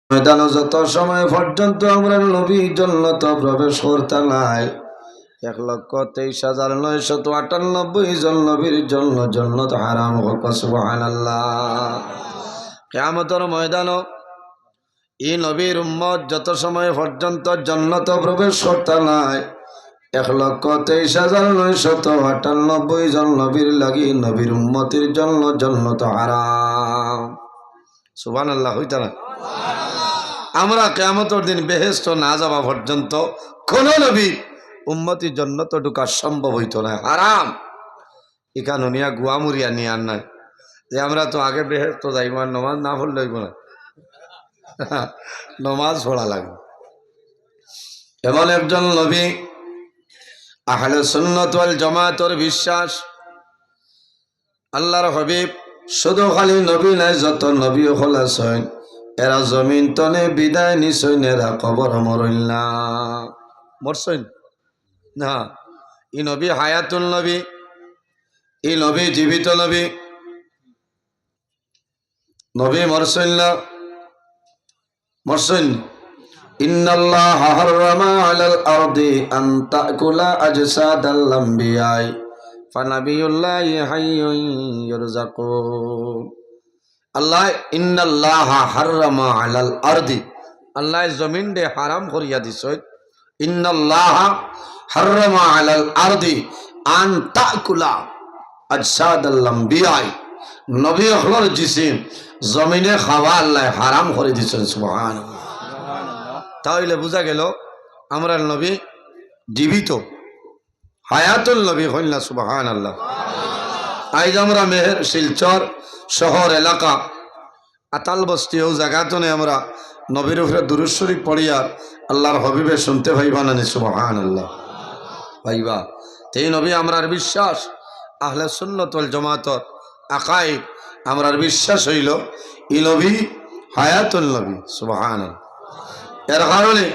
ময়দানে যত সময় পর্যন্ত আমরা নবীর জান্নাত প্রবেশ করতে নাই 1,23,998 জন নবীর জন্য জান্নাত হারাম হোক। সুবহানাল্লাহ। কিয়ামতের ময়দানে এই নবীর উম্মত যত সময় পর্যন্ত জান্নাত প্রবেশ করতে নাই 1,23,998 জন নবীর লাগি নবীর উম্মতের জন্য জান্নাত হারাম। সুবহানাল্লাহ। হইতা না? আমরা কিয়ামতের দিন বেহেশত না যাওয়া পর্যন্ত কোন নবী উম্মতির জান্নাত ঢোকা সম্ভব হইতো না, হারাম। এখানে নিয়া গুয়ামুরিয়া নিয়ে আর নাই যে আমরা তো আগে বেহেশত যাইব, আর নমাজ না পড়লে হইব না, নমাজ পড়া লাগবে। এমন একজন নবী আহলে সুন্নাত ওয়াল জামাতের বিশ্বাস, আল্লাহর হাবিব শুধু খালি নবী নাই, যত নবী হল আছেন এরা জমিন তনে বিদায় নিছইন, এরা কবর মরইল না। মরছইন না? ই নবী হায়াতুল নবী, ই নবী জীবিত নবী। নবী মরছইন না? মরছইন। ইন্নাল্লাহ হাররামা আলাল আরদি আন তাকুলা আজসাদাল আমবিয়াই ফানাবিয়ুল্লাহি হাইয়ুন ইরযাকুন। আল্লাহ ইন্নাল্লাহ হাররামা আলাল আরদি, আল্লাহ জমিন দে হারাম করিয়া দিছই। ইন্নাল্লাহ হাররামা আলাল আরদি আন তাকুলা আজসাদাল আমবিয়াই, নবী হলর জিসিম জমিনে খাওয়া আল্লাহ হারাম করে দিছেন। সুবহানাল্লাহ। তাহলে বোঝা গেল আমরা নবী জীবিত, হায়াতুল নবী হইল না? সুবহানাল্লাহ। আজ আমরা মেহের শিলচর শহর এলাকা আতাল বস্তি ও জায়গাতনে আমরা নবীর উপরে দুরূদ শরীফ পড়িয়া আল্লাহর হবিবে শুনতে পাইবা না? সুবহানাল্লাহ পাইবা। এই নবী আমরার বিশ্বাস, আহলে সুন্নাত ওয়াল জামাতর আকাইদ আমরার বিশ্বাস হইল ই নবী হায়াতুল নবী। সুবহানাল্লাহ। এর কারণে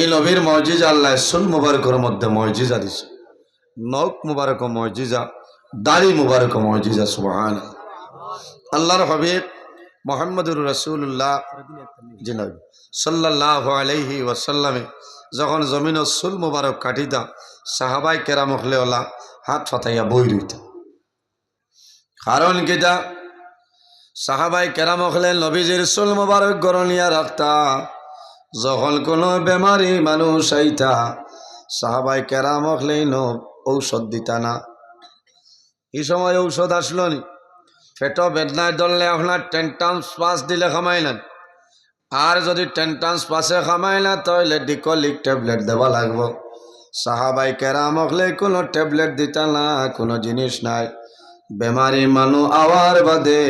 এই নবীর মজিজা আল্লাহ সুন মুবারকের মধ্যে মজিজা দিছে, নখ মুবারক মজিজা, দাড়ি মুবারক মজিজা। সুবহানাল্লাহ। আল্লাহর হাবিব মুহাম্মদুর রাসূলুল্লাহ সাল্লাল্লাহু আলাইহি ওয়াসাল্লামে যখন জমিন সুল মুবারক কাটিতা, সাহাবাই কেরাম হলে ওলা হাত ফাতাইয়া বই রইতা। কারণ কিটা? সাহাবাই কেরাম হলে নবীজির সুল মুবারক গরনিয়া রাখতা, যখন কোনো বেমারি মানুষ আইতা সাহাবাই কেরাম হলেই ঔষধ দিতা না। এই সময় ঔষধ আসলো নি? পেট বেদনায় ধরলে আপনার টেন্টান্স পাস দিলে খামাই না, আর যদি টেন্টান্স পাসে খামাই না তাহলে ডিকলিক ট্যাবলেট দেওয়া লাগবো। সাহাবাই কেরাম হলে কোনো ট্যাবলেট দিতা না, কোনো জিনিস নাই। বেমারি মানুষ আওয়ার বাদে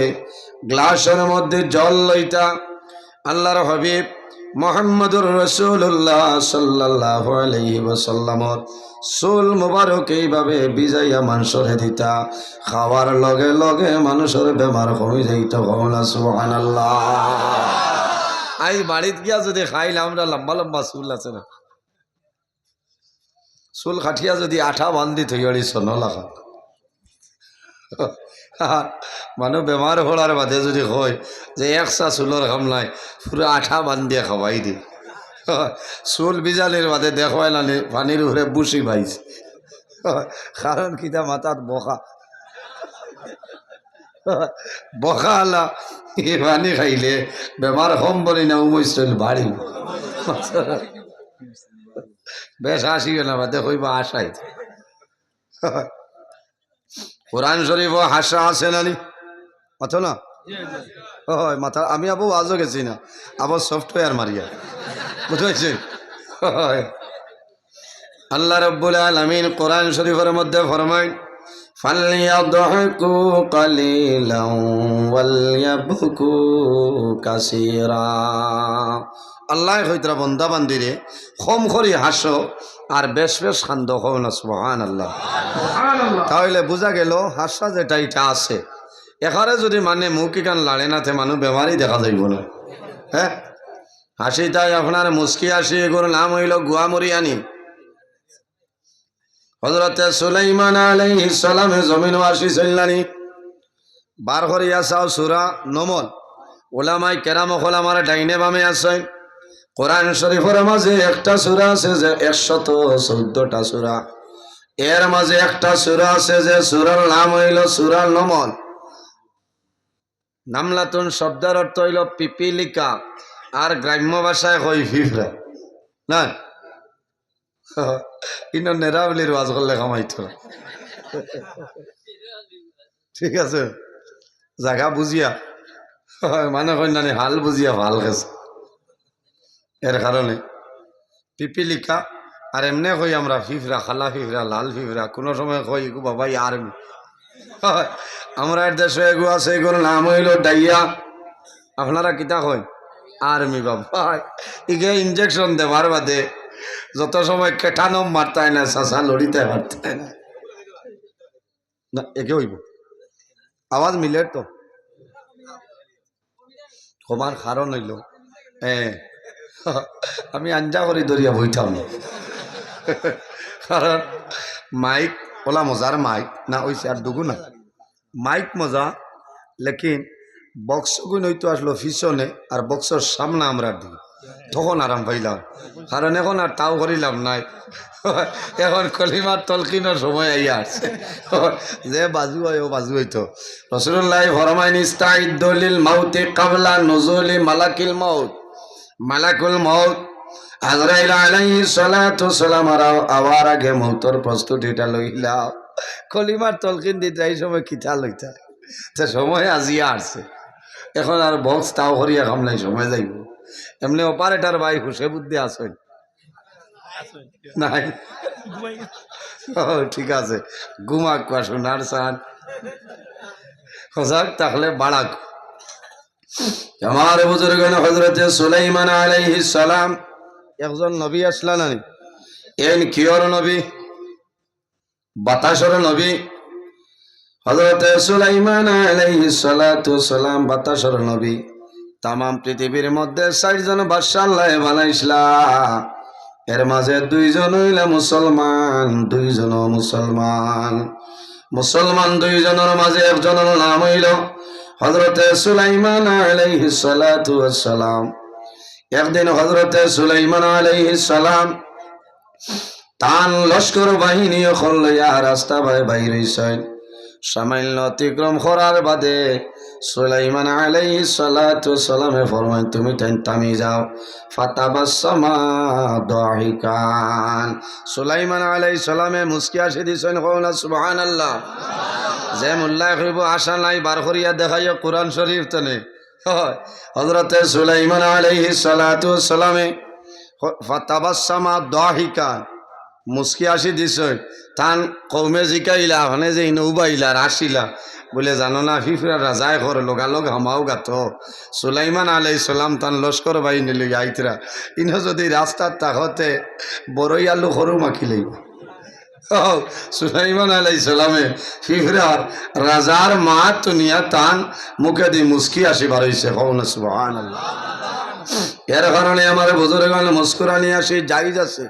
গ্লাসের মধ্যে জল লইতা। আল্লাহর হাবিব মুহাম্মদুর রাসূলুল্লাহ সাল্লাল্লাহু আলাইহি ওয়াসাল্লামর চুল মুবারক এইভাবে বিজাইয়া মানুষরে দিতা, খাওয়ার লগে লগে মানুষের বেমার কমে যাইত। সুবহানাল্লাহ। আই বাড়িত গিয়া যদি খাইলে আমরা লম্বা লম্বা চুল আছে না, চুল কাঠিয়া যদি আঠা বান্ধি থইয়াড়ি নলাখা মানুষ বেমার হওয়ার বাদে যদি হয় যে একসা চুলোর কাম নাই, পুরো আঠা বান্ধিয়া খাওয়াই দি। চুল বিজালির বাদে দেখবাই না পানির উপরে বুসি ভাইছে, কারণ কিতা মাথাত বকা বকা আলা এ পানি খাইলে বেমার কম বলি না উমৈশল বাড়ি বেশ আসিবে না বাদে কইবা আশাই। কোরআন শরীফ হাসা আছে নানি অথ না? হয় মাথা আমি আবু আজও গেছি না, আবার সফটওয়্যার মারিয়া বুঝতে। আল্লাহ রাব্বুল আলামিন কোরআন শরীফের মধ্যে ফরমায় ফালইয়াদহকু কালিলান ওয়ালইয়াবকু কাসীরা। আল্লাহ কইতরা বান্দা বান্দিরে কম করি হাসো আর বেশ বেশ কান্দ হও না। সুবহানাল্লাহ। তাহলে বোঝা গেল হাসা যেটা এটা আছে, এখানে যদি মানে মুখ কান লাড়ে না তে মানুষ বেমারি দেখা যাইব না। হ্যাঁ, হাসি তাই আপনার মুস্কি হাসি, এগুলোর নাম হইল গুয়ামরিয়ানি। হযরতে সুলাইমান আলাইহিস সালামে জমিন ওয়াসি চললানি বার করিয়া চাও সূরা নমল ওলামাই কেরাম হল আমার ডাইনে বামে আছেন। কোরআন শরীফের মাঝে একটা সূরা আছে যে 114টা সূরা, এর মাঝে একটা সূরা আছে যে সূরার নাম হইল সূরা নমল। নামলাতুন শব্দের অর্থ হইল পিপিলিকা, আর গ্রাম্য ভাষায় কই ফিফরা না। ইন নেরাবলির ওয়াজ করলে কামাইতো, ঠিক আছে, জায়গা বুঝিয়া মানে কন্যানি হাল বুঝিয়া ভাল গেছে, এর কারণে পিপিলিকা। আর এমনি কই আমরা ফিফরা, খালা ফিফরা, লাল ফিফরা, কোনো সময় কই গো বাবা আর্মি। আমরা এর দেশে এগু আছে, এগুলোর নাম হইল ডাইয়া। আপনারা কিতা কই? আর্মি। বাবা ইগে ইঞ্জেকশন দেবার বাদে যত সময় কেটানো মারতায় না, চাষা লড়িতে পারতায় না, না একে হইব আওয়াজ মিলে তো কমার কারণ হইল আমি আঞ্জা করি দরিয়া বইতাম না, কারণ মাইক ওলা মজার মাইক না ওইসে আর দুগু না মাইক মজা, লেকিন বক্স গুণ হইতো আসলো পিছনে আর বক্সর সামনে আমরা দিই, তখন আরাম পাইলাম। কারণ এখন আর তাও করিলাম নাই, এখন কলিমার তলকিনের সময় আইয়া আসছে, যে বাজু হয় ও বাজু হইতো। রাসূলুল্লাহ ফরমাইন ইস্তাইদ্দু লিল মাউতি ক্বাবলা নুজুলি মালাকিল মাউত। মালাকুল মাউত আজরাইল আলাইহিস সালাতু সালাম আওয়ার আগে মৌতর প্রস্তুতিটা লইলা। কলিমার তলকিন দিতে এই সময় কিতা লইতা, তা সময় আজিয়া আসছে, এখন আর বক্স তাও করিয়া কামলাই সময় যাইব। এমনি অপারেটার ভাই হুসে বুদ্ধি আসেন নাই? ঠিক আছে, ঘুমাক বা সোনার চান হজাক তাহলে বাড়াক। আমার বুজুর্গ হযরতে সুলাইমান আলাইহিস সালাম একজন নবী আসলা নানি, এন কিয়র নবী, বাতাসর নবী। হযরতে সুলাইমান আলাইহিস সালাতু সালাম বাতাসর নবী। তাম পৃথিবীর মধ্যে ৬০ জন বাদশা আল্লাহ বানাইছিলা, এর মাঝে 2 জন হইলা মুসলমান, 2 জন মুসলমান। মুসলমান 2 জনের মাঝে একজনের নাম হইল হযরতে সুলাইমান আলাইহিস সালাতু ওয়াসসালাম। একদিন হযরতে সুলাইমান আলাইহিস সালাম তান লস্কর বাহিনী লইয়া রাস্তা বাইর হইছেন। সামান্য অতিক্রম করার বাদে সুলাইমান আলাইহিস সালাতু ওয়াসসালামে ফরমান তুমি থামি যাও। ফাতাবাসসামা দাহিকান। সুলাইমান আলাইহিস সালামে মুস্কি হাসি দিছেন, কওনা সুবহানাল্লাহ। যে মোল্লা কইব আশা নাই বার করিয়া দেখাইও কোরআন শরীফ তনে। হযরতে সুলাইমান আলাইহিস সালাতু ওয়াসসালামে ফাতাবাসসামা দাহিকান, মুস্কি হাসি দিছেন। তান কৌমে জিকাইলা মানে যে নৌবাইলা আসিলা বলে জানো না ফিফরা রাজায় ঘর লোগালোগ হামাও গাত। সুলাইমান আলাইহিস সালাম তান লস্কর বাহিনী লই আইতরা, ইন যদি রাস্তার তাকতে বড়ই আলু সরু মাখি লইব। সুলাইমান আলাইহিস সালামে ফিফরার রাজার মা তুনিয়া তান মুখে দি মুস্কি আসি বারইছে, কওনা সুবহানাল্লাহ। এর কারণে আমার বুজুর্গগণ মুস্কুরানি আসি জায়েজ আছে,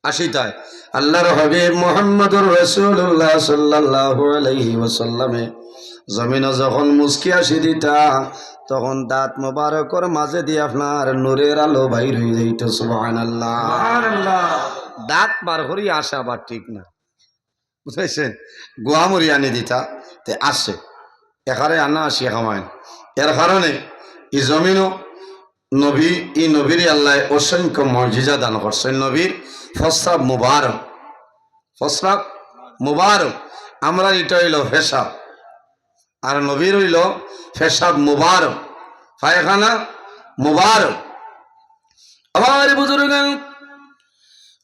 আসি তাই আল্লাহর হাবিব মুহাম্মদুর রাসূলুল্লাহ সাল্লাল্লাহু আলাইহি ওয়াসাল্লামে জমিনে যখন মুস্কি আসি দিতা, তখন দাঁত মোবারকর মাঝে দিয়ে আপনার নূরের আলো বাইর হয়ে যাইত। সুবহানাল্লাহ, দাঁত বার করি আসা আবার ঠিক না, বুঝাইছেন? গোয়ামরি আনি দিতা তে আসে, এখানে আনা আসি খামায়। এর কারণে এই জমিনও নবী, এই নবীর আল্লাহ অসংখ্য মর্যাদা দান করছেন। নবীর ফসরাব মুবারক, ফসরাব মুবারক। আমরা এটা হইল ফেসাব, আর নবীর হইল ফেসাব মুবারক, পায়খানা মুবারক। আমার বুজুর্গ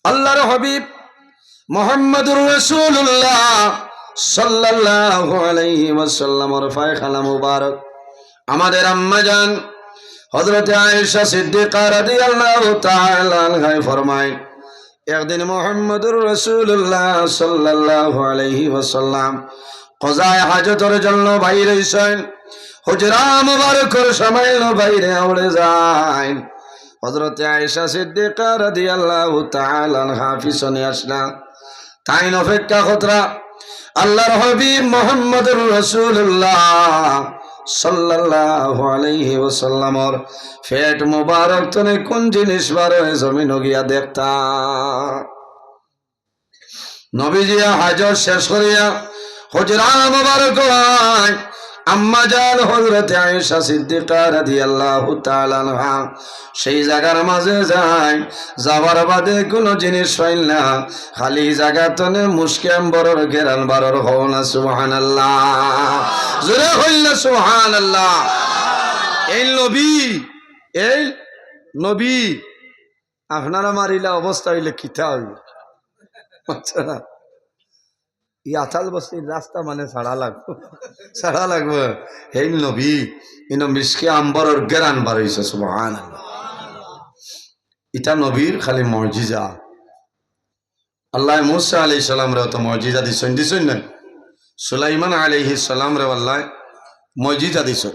আল্লাহর হাবিব মুহাম্মদুর রাসূলুল্লাহ সাল্লাল্লাহু আলাইহি ওয়াসাল্লামের পায়খানা মুবারক আমাদের আম্মা জান হযরতে আয়েশা সিদ্দিকা রাদিয়াল্লাহু তাআলা আনহা ফরমায়, একদিন মুহাম্মদুর রাসূলুল্লাহ সাল্লাল্লাহু আলাইহি ওয়াসাল্লাম কজায়ে হাজতের জন্য বাইরে হইছেন। হুজরা মুবারকের সামান্য বাইরে আউড়ে যায়। হযরতে আয়েশা সিদ্দিকা রাদিয়াল্লাহু তাআলা আনহা পিছনে আসলা, তাই অপেক্ষা খতরা আল্লাহর হাবিব মুহাম্মদুর রাসূলুল্লাহ সাল্লাল্লাহু আলাইহি ওয়াসাল্লামর ফেট মুবারক তনে কোন জিনিস বার হয়ে জমিন গিয়া দেখতা নবীজি হাজত শেষ করিয়া হুজরা মুবারক হয় আম্মা জান হযরত আয়েশা সিদ্দিকা রাদিয়াল্লাহু তাআলা আনহা সেই জায়গার মাঝে যায় যাবার বাদে কোন জিনিস পাইল না খালি জায়গা তনে মুশকিম বড়র গেরান বারর হও না সুবহানাল্লাহ জোরে হইল না সুবহানাল্লাহ এই নবী আপনারা মারিলা অবস্থা হইলে কিতা হইল আচ্ছা ই আতাল বস্তির রাস্তা মানে ছাড়া লাগবো এই নবী ইনো মিশকে আম্বরর গেরান বার হইছে সুবহানাল্লাহ ইটা নবীর খালি মুজিজা আল্লাহ মুসা আলাইহিস সালাম রে তো মুজিজা দিছেন না সুলাইমান আলাইহিস সালাম রে আল্লাহ মুজিজা দিছেন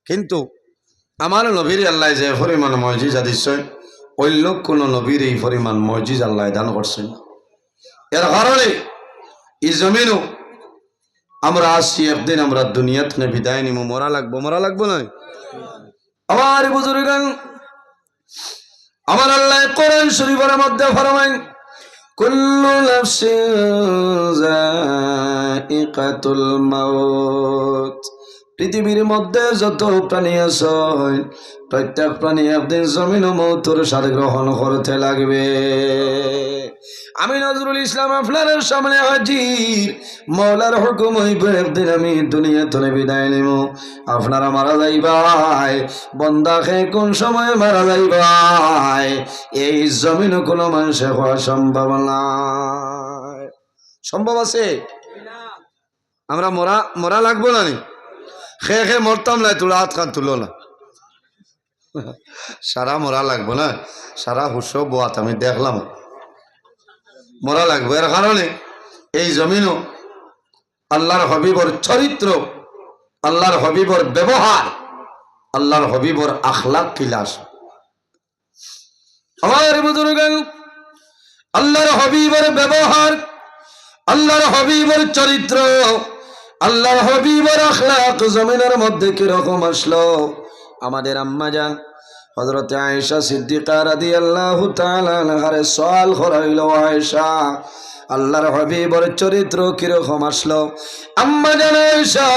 কিন্তু আমার নবীর আল্লাহ যে পরিমাণ মুজিজা দিছেন ওই লোক কোন নবীর এই পরিমাণ মুজিজা আল্লাহ দান করছেন এর কারণে এই জমিনও আমরা আসছি একদিন আমরা দুনিয়াত নে বিদায় নিব মরা লাগবো না আমার বুজুর্গান আমার আল্লাহ কোরআন শরীফের মধ্যে ফরমায় কুল্লু নাফসিন যায়িকাতুল মাউত পৃথিবীর মধ্যে যত প্রাণী আছে প্রত্যেক প্রাণী একদিন জমিন ও মৌতের স্বাদ গ্রহণ করতে লাগবে আমি নজরুল ইসলাম আপনার সামনে হাজির মৌলার হুকুম হইবে একদিন আমি দুনিয়া থেকে বিদায় নিব আপনারা মারা যাইবাই বন্দাকে কোন সময় মারা যাইবাই এই জমিন কোনো মানুষের হওয়া সম্ভব নাই সম্ভব আছে আমরা মরা লাগবো না নি খে মরতাম না তোরা হাত খান তুলো না সারা মরা লাগবো না সারা হুসো বোয়াত আমি দেখলাম মরা লাগবে এর কারণে এই জমিনও আল্লাহর হবিবর চরিত্র আল্লাহর হবিবর ব্যবহার আল্লাহর হবিবর আখলাক কিলাস আমার বুজুর্গান আল্লাহর হবিবর ব্যবহার আল্লাহর হবিবর চরিত্র আল্লাহর হবিবর আখলাক জমিনের মধ্যে কিরকম আসলো আমাদের আম্মা জান হযরত আয়েশা সিদ্দিকা রাদিয়াল্লাহু তাআলা আনহার সওয়াল করাইল আয়েশা আল্লাহর হাবিবের চরিত্র কিরকম আসলো আম্মা জান আয়েশা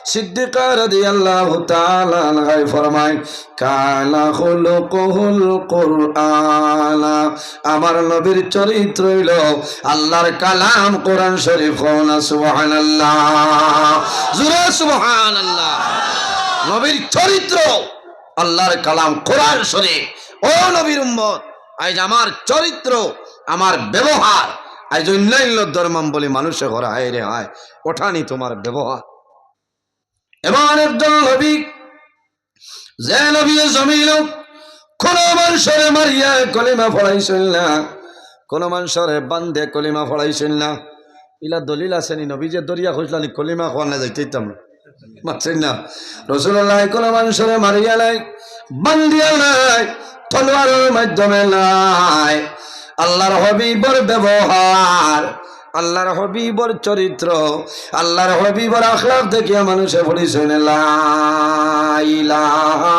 সিদ্দিকা রাদিয়াল্লাহু তাআলা আনহা ফরমায় কানা খুলুকুল কুরআন আমার নবীর চরিত্র হইল আল্লাহর কালাম কোরআন শরীফ না সুবহানাল্লাহ জোরে সুবহানাল্লাহ নবীর চরিত্র আল্লাহর কালাম কোরআন শরীফ ও নবীর উম্মত আজ আমার চরিত্র আমার ব্যবহার আজ অন্যান্য ধর্মাম বলে মানুষে ঘরা হায় রে হায় ওঠানি তোমার ব্যবহার এমন একজন নবী যে নবী জমিল কোন মানুষের মারিয়া কলিমা পড়াইছিল না কোন মানুষের বান্ধে কলিমা পড়াইছিল না ইলা দলিল আছে নি নবী যে দরিয়া খুঁজলানি কলিমা খোয়া না যাইতাম না মারছেন না রাসূলুল্লাহ কোন মানুষের মারিয়া নাই বান্দিয়া নাই তলোয়ারের মাধ্যমে নাই আল্লাহর হাবিবের ব্যবহার আল্লাহর হাবিবের চরিত্র আল্লাহর হাবিবের আখলাক দেখিয়া মানুষে বলিছে লা ইলাহা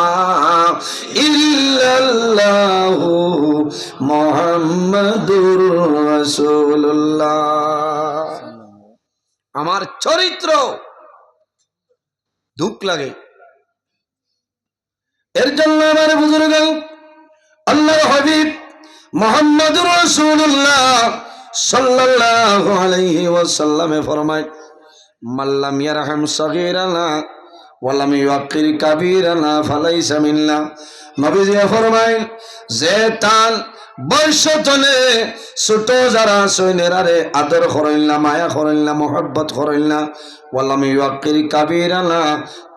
ইল্লাল্লাহু মুহাম্মাদুর রাসূলুল্লাহ আমার চরিত্র দুঃখ লাগে এর জন্য আমার বুজুর্গ আল্লাহর হাবিব মুহাম্মাদুর রাসূলুল্লাহ সাল্লাল্লাহু আলাইহি ওয়াসাল্লাম ফরমায় মাল্লাম ইয়ারহাম সাগীরানা ওয়া লাম ইউকির কাবীরানা ফালাইসা মিন্না নবীজি ফরমায় যে তান বয়সতনে ছোট যারা সৈন্যরারে আদর করেন না মায়া করেন না মোহব্বত করেন না ওয়ালাম ইউকির কাবীরানা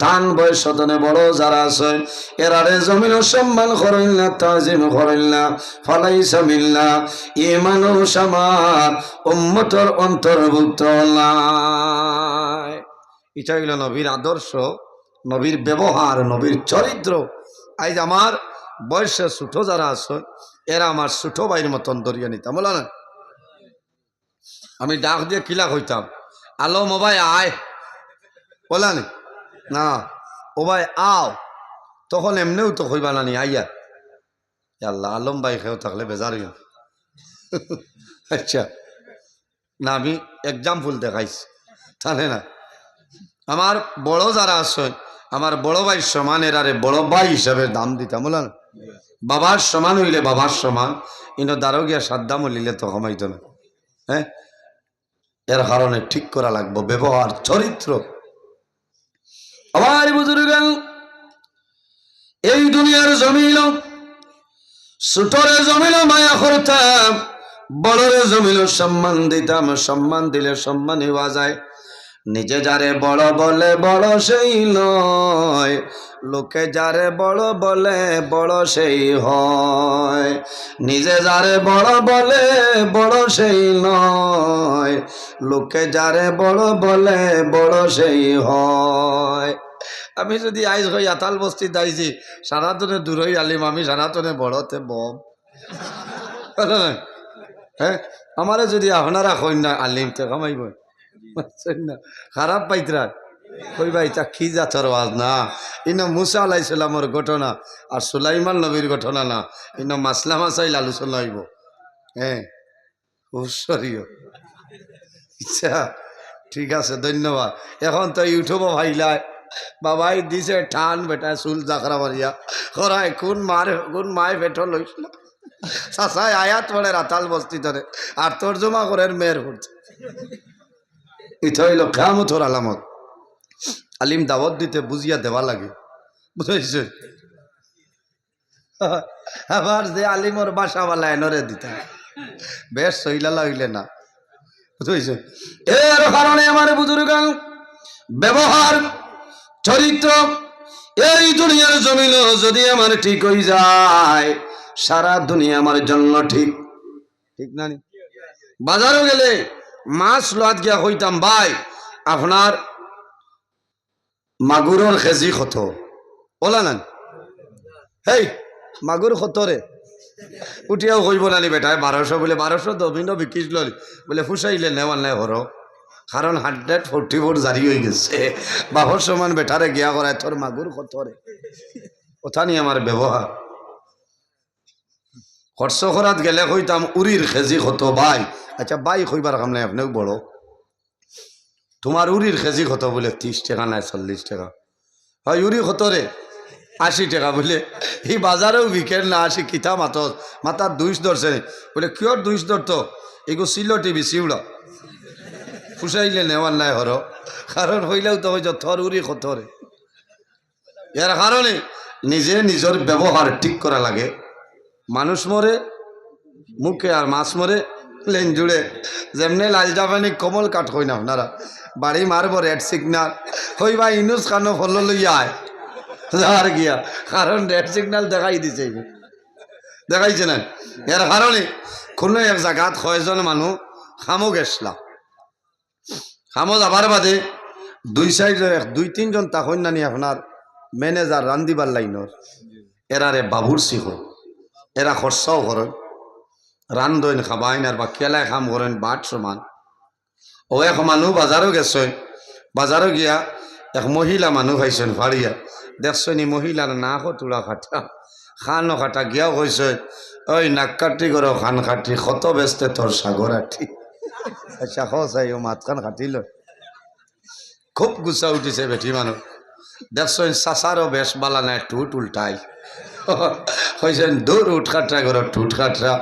তান বয়সতনে বড় যারা আছেন এরারে জমিন সম্মান করেন না তাজিম করেন না ফালাইসা মিন্না এই মানুষ আমার উম্মতের অন্তর্ভুক্ত নয় এটা হইল নবীর আদর্শ নবীর ব্যবহার নবীর চরিত্র আজ আমার বয়সে ছোট যারা আছে এরা আমার ছোট ভাইয়ের মতন দরিয়া নিতাম বলো না আমি ডাক দিয়ে কিলা কইতাম আলো মোবাইল আয় বলা নি না ও ভাই আও, তখন এমনিও তো হইবা না নি আইয়া আল্লাহ আলম ভাই খেয়েও থাকলে বেজার হইয়া। আচ্ছা না আমি এক্সাম্পল দেখাইছি তাহলে না, আমার বড় যারা আছে আমার বড় ভাই সমান এরারে বড় ভাই হিসাবে দাম দিতাম বলা না, বাবার সমান হইলে বাবার সমান, ইনো দ্বারও গিয়া সাদ্দাম হইলে তো কমাইতো না। হ্যাঁ, এর কারণে ঠিক করা লাগবে ব্যবহার চরিত্র। আমার বুজুর্গান এই দুনিয়ার জমিল ছোটরে জমিল মায়া করতাম, বড়রে জমিল সম্মান দিতাম, সম্মান দিলে সম্মান হওয়া যায়। নিজে যারে বড় বলে বড় সেই নয়, লোকে যারে বড় বলে বড় সেই হয়। নিজে যারে বড় বলে বড় সেই নয়, লোকে যারে বড় বলে বড় সেই হয়। আমি যদি আইজ হই আতাল বস্তি দাইছি সারাতনে দূরই আলিম, আমি সারাতনে বড়তে বম। হ্যাঁ, আমারে যদি আপনারা কই না আলিম তো কামাইব না, খারাপ পাইতরা কই ভাই তা কি জাতর আওয়াজ না। ইনো মুসা আলাইসালামর ঘটনা আর সুলাইমান নবীর ঘটনা না, ইনো মাসলা মাসাইল আলোচনা হইব। হ্যাঁ ঐশ্বরীয় ইচ্ছা, ঠিক আছে ধন্যবাদ। এখন তো ইউটিউব ভাইলাই বাবাই দিছে ঠান বেটা চুল জাকরা মারিয়া করায় কোন মায় বেটো লইছিল চাচাই আয়াত পড়ে রাতাল বস্তি ধরে আর তর্জমা করে মেয়ের হচ্ছে। ইথা হইল কিয়ামতের আলামত। আলিম দাওয়াত দিতে বুঝিয়া দেওয়া লাগে, বুঝেছে। আবার যে আলিমর বাসাওয়ালা এনরে দিতে বেশ সইলা হইলে না, বুঝেছে। এর কারণে আমার বুজুর্গান ব্যবহার চরিত্র এই দুনিয়ার জমিন যদি আমার ঠিক হয়ে যায়, সারা দুনিয়া আমার জন্য ঠিক ঠিক না। বাজারও গেলে মাছ লোয়াত গিয়া হইতাম ভাই আপনার মাগুরের কেজি কত বলা না, হেই মাগুর কত রে উঠিয়াও কইব নানি বেটায় 1200 বলে 1200 দবিন বিকিস ললি বলে ফুসাইলে নেওয়ার নাই হর, কারণ 144 জারি হয়ে গেছে। বাহর সমান বেটারে গিয়া করায় তোর মাগুর কত রে, কথা নিয়ে আমার ব্যবহার। খরচ করাত গেলে কইতাম উরির কেজি কত ভাই, আচ্ছা ভাই কইবার কাম নাই আপনিও বড়, তোমার উরির কেজি কত বলে 30 টাকা নাই 40 টাকা, হয় উরি কত রে 80 টাকা বলে, এই বাজারেও বিকেল না 80 কিতা মাথার 200 ধরছে বলে কিয়র 200 ধরতো এগো ছিল টিভি শিউড়া ফুসাইলে নেওয়ার নাই হর, কারণ হইলেও তো হয়ে থর উরি কত রে। এর কারণে নিজে নিজের ব্যবহার ঠিক করা লাগে। মানুষ মরে মুখে আর মাছ মরে লেন জুড়ে, যেমনি লাল জাপানি কমল কাঠ কই না আপনারা বাড়ি মারব রেড সিগনাল হই বা ইনুস খানো ফল লইয়া আয় আর গিয়া, কারণ রেড সিগনাল দেখাই দিছে দেখাইছে না। এর কারণে কোনো এক জায়গাত কয়জন মানুষ খামো গেছলা, খামো যাবার বাদে দুই তিনজন তখন নানি আপনার ম্যানেজার রান্দিবার লাইনর এরারে বাবুর শিখ, এরা খরচাও করেন রান্ধন খাবাইন আর বা কেলায় খাম করেন বাট সমান। ও এক মানুষ বাজারও গেছে, বাজারও গিয়া এক মহিলা মানুষ খাইছেন ফাড়িয়া দেখছনি মহিলার না তুলা খাটা খানো খাটা গিয়াও কইছে ওই নাক কাটি করো খান খাটি কত ব্যস্তে তোর সাগর আঠি। আচ্ছা খাই ও মাত খান খাটিল, খুব গুছা উঠিছে বেটি মানুষ দেখছেন চাচারও বেশ বালা নাই টুট উল্টাই কইছেন দূর উঠখাটরা করো টুট খাটরা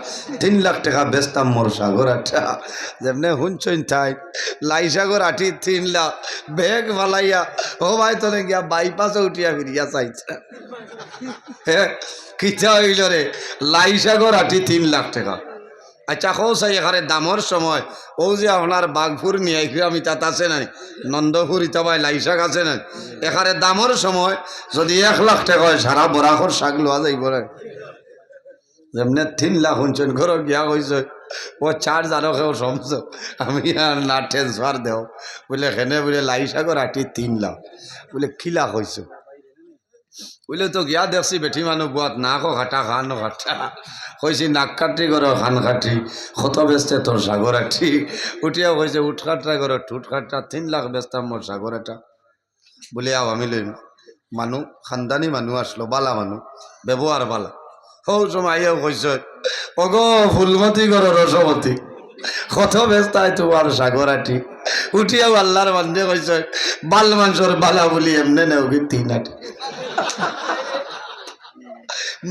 3 লাখ টাকা বেচতাম মোর সাগর আঠা, যেমনি শুনছেন তাই লাই সাগর আঠি 3 লাখ বেগ ভালাইয়া ও ভাই তোলে গিয়া বাইপাসে উঠিয়া ফিরিয়া চাইছে। হ্যাঁ কিতা হইল রে লাই সাগর আঠি 3 লাখ টাকা। আচ্ছা কৌ চাই এখানে দামর সময় ও যে আপনার বাঘপুর নিয়ে আমি তাত আছে না নন্দপুর ইতাবাই লাইশাক আছে না, এখানে দামর সময় যদি 1 লাখ টাকা হয় সারা বরাকর শাক লোয়া যাইব না। যেমনি 3 লাখ শুনছেন ঘর গিয়া কইছে ও 4 জানো কেউ সমঝ আমি আর না ট্রান্সফার দেও বলে এখানে বলে লাইশাকর আটি 3 লাখ বলে কি লাখ হয়েছে বলে তো গিয়া দেখছি বেঠি মানুষ বুয়াত না কো খাটা খানো খাটা কইছি নাক কাটি করো খান কাটি কত বেচতে তোর সাগর আঠি উঠিয়া কইছে উঠ খাটরা করো টুট খাটরা 3 লাখ বেচতাম মোর সাগর এটা। বলে আমি লইম মানুষ খানদানি মানুষ আসলো বালা মানুষ ব্যবহার বালা হৌ সময় আইয়াও কইস অগ ফুলমতি গর রসমতি কত ব্যস্তায় তোমার সাগরাটি উঠিয়াও আল্লাহর বান্ধে কইস বাল মাংসর বালা বলি এমনে নেও কি 3 আটি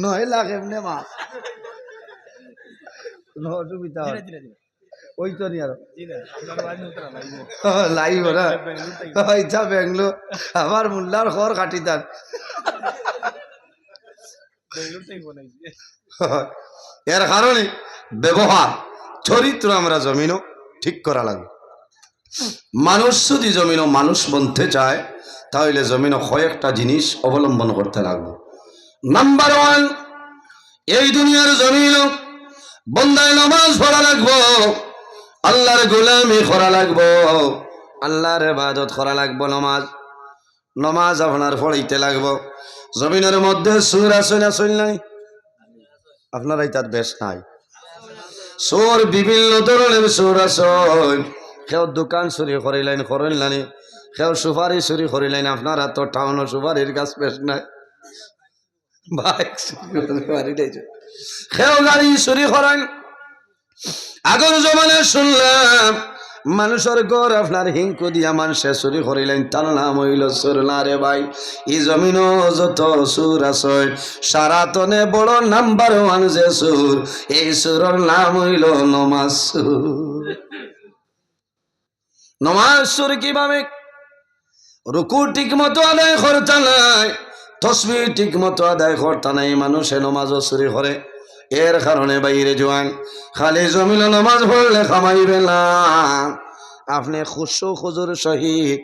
9 লাখ এমনে মা অসুবিধা ওই তো নি আর লাইভ না ইচ্ছা বেঙ্গলোর আমার মুল্লার খর কাটি তার এর কারণে ব্যবহার চরিত্র আমরা জমিনও ঠিক করা লাগবে মানুষ যদি জমিনও মানুষ বনতে চায় তাহলে জমিনও কয়েকটা জিনিস অবলম্বন করতে লাগবে নাম্বার 1 এই দুনিয়ার জমিনও বন্দায় নামাজ পড়া লাগবো আল্লাহর গোলামি করা লাগবো আল্লাহর ইবাদত করা লাগবো নমাজ আপনার পড়াইতে লাগবো জমিনের মধ্যে সুর আছে না শুন নাই আপনার তার বেশ নাই সুর বিভিন্ন ধরনের সুর আছে কেউ দোকান চুরি করিলেন করিলেন কেউ সুপারি চুরি করিলেন আপনারা তো টাউন সুপারির গাছ বেশ নাই বাইক কেউ গাড়ি চুরি করেন আগর জমানে শুনলাম মানুষের ঘর আপনার হিংকু দিয়া মানুষে চুরি করিলেন তার নাম হইল সুর না রে ভাই এই জমিনও যত সুর আছে সারাতনে বড় নাম্বার 1 যে সুর এই সুরের নাম হইল নমাজ সুর নমাজ সুর কিভাবে রুকু ঠিক মতো আদায় করতে নাই তসবিহ ঠিক মতো আদায় করতে নাই মানুষে নমাজও চুরি করে এর কারণে বাইরে জোয়ান খালি জমিন নামাজ পড়লে কামাইবে না আপনি খুশু খুজুর সহিত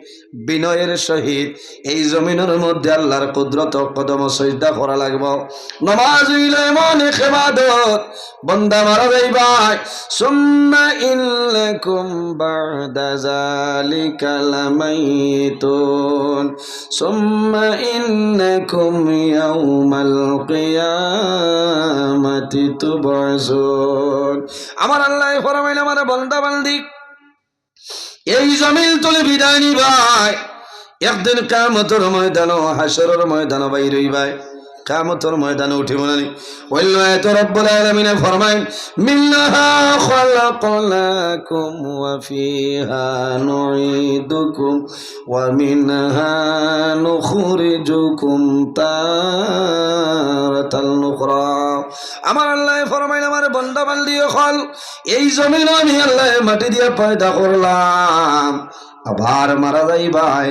বিনয়ের সহিত এই জমিনের মধ্যে আল্লাহর কুদরত কদম সজদা করা লাগবে নামাজ হইলে এমন ইবাদত বান্দা মারা যাইবা সুম্মা ইন্নাকুম বা'দা যালিকা লামাইতুন সুম্মা ইন্নাকুম ইয়াউমাল কিয়ামাতি তুবআসুন আমার আল্লাহ ফরমাইল আমার বান্দা বান্দি এই জমিন তুলে বিদায় নিবাই একদিন কিয়ামতের ময়দানে হাসরের ময়দানে বাইর হইবাই কিয়ামতের ময়দানে উঠিব না ওয়াল্লাহি তো রব্বুল আলামিন ফরমায় মিনহা খালাকনাকুম ওয়া ফিহা নুঈদুকুম ওয়া মিনহা নুখরিজুকুম তারাতাল উখরা আমার আল্লাহ ফরমায় আমার বান্দা বান্দি হল এই জমিন আমি আল্লাহ মাটি দিয়ে পয়দা করলাম আবার মারা যাইবাই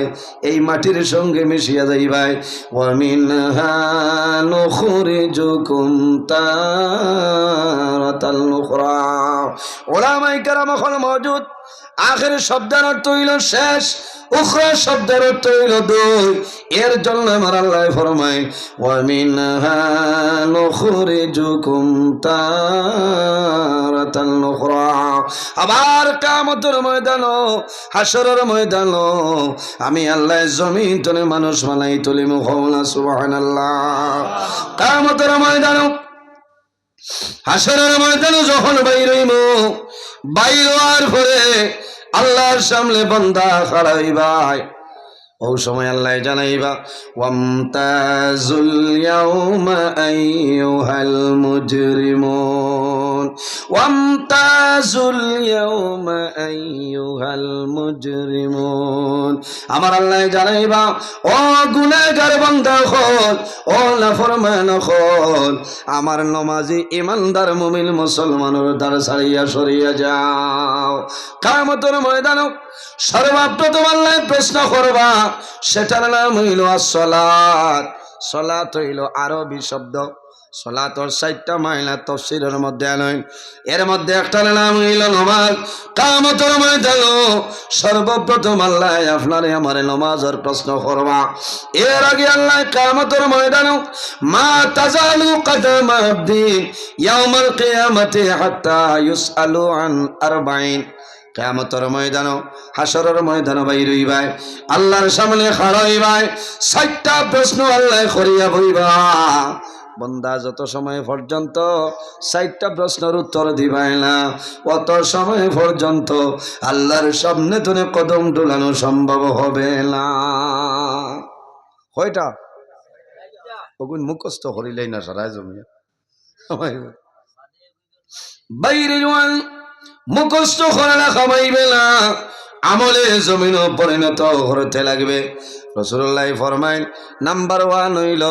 এই মাটির সঙ্গে মিশিয়া যাইবাই ওয়া মিনহা নুখরিজুকুম তারাতাল উখরা উলামায়ে কেরাম এখন মওজুদ আখির শব্দের অর্থ হইল শেষ উখরা শব্দের অর্থ হইল 2 এর জন্য আমার আল্লাহ ফরমায় ওয়া মিনহা নুখরিজুকুম তারাতাল উখরা আবার কিয়ামতের ময়দান হাসরের ময়দান আমি আল্লাহ জমিন তলে মানুষ বানাই তুলিম কওলা সুবহানাল্লাহ কিয়ামতের ময়দান হাসরের ময়দান যখন বাইর হইব বাইর হওয়ার পরে আল্লাহর সামনে বান্দা খাড়া হইবাই ও সময় আল্লাহ জানাইবা ওয়ামতাজুল ইয়াউমা আইয়ুহাল মুজরিমুন ওয়ামতাজুল ইয়াউমা আইয়ুহাল মুজরিমুন আমার আল্লাহ জানাইবা ও গুনাহগার বান্দা হল ও নাফরমান হল আমার নামাজি ঈমানদার মুমিন মুসলমানের দ্বার ছাড়িয়া সরিয়া যাও কিয়ামতের ময়দানে সর্বপ্রথম আল্লাহ প্রশ্ন করবা সেটার নাম হইল সালাত সালাত হইল আরবি শব্দ সালাতর 60টা মাইলা তাফসীরের মধ্যে আনেন এর মধ্যে একটা নাম হইল নামাজ কিয়ামতের ময়দানে সর্বপ্রথম আল্লাহ আপনারে আমারে নামাজের প্রশ্ন করবা এর আগে আল্লাহ কিয়ামতের ময়দানে মা তাজালু কদম আবদি ইয়াউমাল কিয়ামতি হাত্তা ইউসআলু আন 40 কিয়ামতের ময়দান হাসরের ময়দান বাইর হইবাই আল্লাহর সামনে খাড়া হইবাই 60টা প্রশ্ন আল্লাহ করিয়া বইবা বন্দা যত সময় পর্যন্ত 60টা প্রশ্নের উত্তর দিবাই না অত সময় পর্যন্ত আল্লাহর সামনে তুমি কদম ডোলানো সম্ভব হবে না। কয়টা ওগুন মুখস্থ করিলেই না সারা জমি বাইরে জওয়ান মুখস্থ করা খামাইবে না, আমলে জমিনও পরিণত করতে লাগবে। রাসূলুল্লাহ ফরমাইন নাম্বার 1 হইল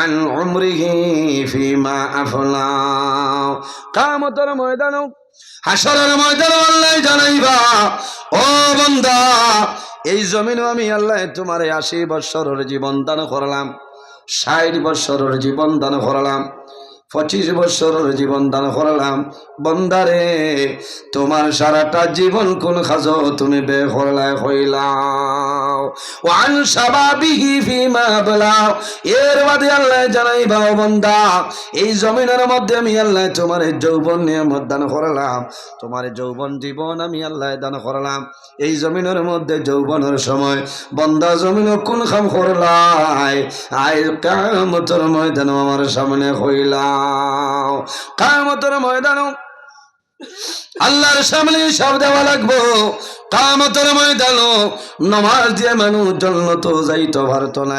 আন উমরিহি ফিমা আফলা। কিয়ামতের ময়দান হাসরের ময়দানে আল্লাহ জানাইবা, ও বান্দা এই জমিনে আমি আল্লাহ তোমারে 80 বছরের জীবন দান করলাম, 60 বছরের জীবন দান করলাম, 25 বছরের জীবন দান করলাম। বন্দারে তোমার সারাটা জীবন কোন খাজো তুমি বে করলাই হইলাও। ওয়ান শাবাবিহি ফিমা বলাও, এর বাদে আল্লাহ জানাইবা ও বান্দা এই জমিনের মধ্যে আমি আল্লাহ তোমার যৌবন নিয়ামত দান করলাম, তোমার যৌবন জীবন আমি আল্লাহ দান করলাম। এই জমিনের মধ্যে যৌবনের সময় বন্দা জমিন কোন কাম করলাই আই কিয়ামতের ময়দান আমার সামনে হইলাও। কিয়ামতের ময়দান আল্লাহর সামনে সব দেওয়া লাগবো। কিয়ামতের ময়দান নামাজ দিয়ে মানুষ জান্নাত যাইতে পারতো না,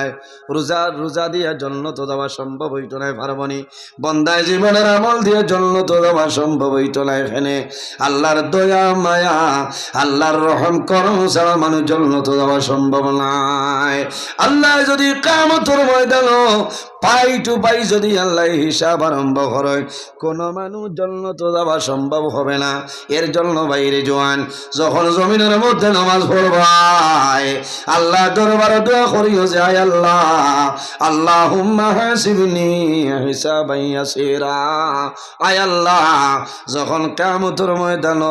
রোজা দিয়ে জান্নাত যাওয়া সম্ভব হইতো না, পারবনি। বন্দায় জীবনের আমল দিয়ে জান্নাত যাওয়া সম্ভব হইতো না। এখানে আল্লাহর দয়া মায়া আল্লাহর রহম করম ছাড়া মানুষ জান্নাত যাওয়া সম্ভব নয়। আল্লাহ যদি কিয়ামতের ময়দান পাই টু পাই যদি আল্লাহ হিসাব আরম্ভ করে কোন মানুষ জান্নাত যাওয়া সম্ভব হবে না। এর জন্য বাইরে জওয়ান যখন জমিনের মধ্যে নামাজ পড়বাই আল্লাহ দরবারে দোয়া করিও যে আয় আল্লাহ আল্লাহুম্মা হাসিবনি হিসাবান ইয়াসিরা। আয় আল্লাহ যখন কিয়ামতের ময়দান